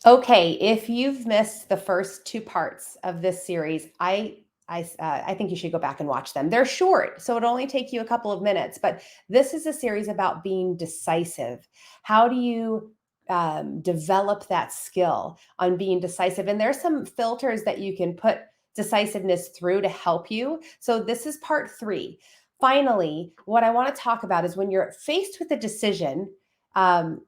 Okay, if you've missed the first 2 parts of this series, I think you should go back and watch them. They're short, so it'll only take you a couple of minutes, but this is a series about being decisive. How do you, develop that skill on being decisive? And there's some filters that you can put decisiveness through to help you. So this is part 3. Finally, what I wanna talk about is when you're faced with a decision, um,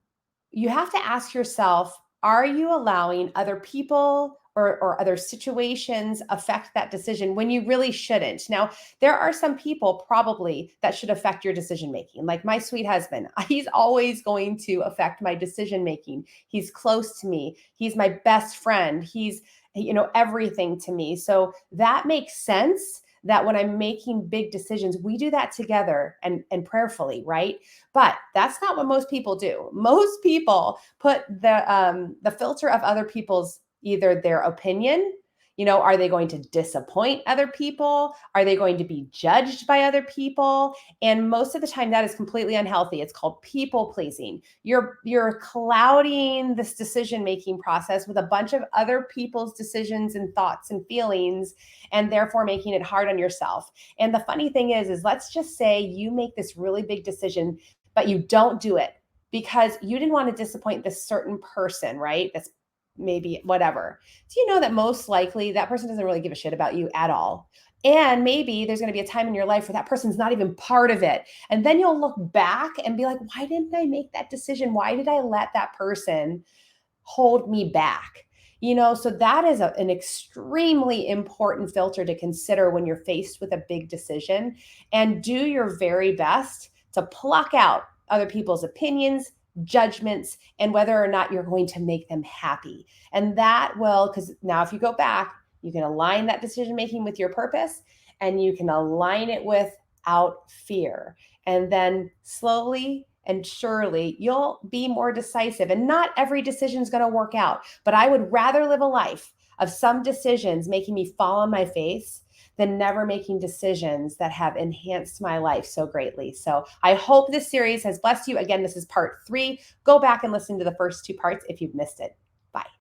you have to ask yourself, are you allowing other people or other situations affect that decision when you really shouldn't? Now, there are some people probably that should affect your decision making. Like my sweet husband, he's always going to affect my decision making. He's close to me. He's my best friend. He's everything to me. So that makes sense that when I'm making big decisions, we do that together and prayerfully, right? But that's not what most people do. Most people put the filter of other people's, either their opinion, are they going to disappoint other people? Are they going to be judged by other people? And most of the time that is completely unhealthy. It's called people pleasing. You're clouding this decision making process with a bunch of other people's decisions and thoughts and feelings, and therefore making it hard on yourself. And the funny thing is let's just say you make this really big decision but you don't do it because you didn't want to disappoint this certain person, right? That's maybe whatever. Do you know that most likely that person doesn't really give a shit about you at all? And maybe there's going to be a time in your life where that person's not even part of it. And then you'll look back and be like, why didn't I make that decision? Why did I let that person hold me back? So that is an extremely important filter to consider when you're faced with a big decision, and do your very best to pluck out other people's opinions, judgments, and whether or not you're going to make them happy. And that will, because now if you go back, you can align that decision making with your purpose, and you can align it without fear. And then slowly and surely you'll be more decisive. And not every decision is going to work out, but I would rather live a life of some decisions making me fall on my face than never making decisions that have enhanced my life so greatly. So I hope this series has blessed you. Again, this is part 3. Go back and listen to the first 2 parts if you've missed it.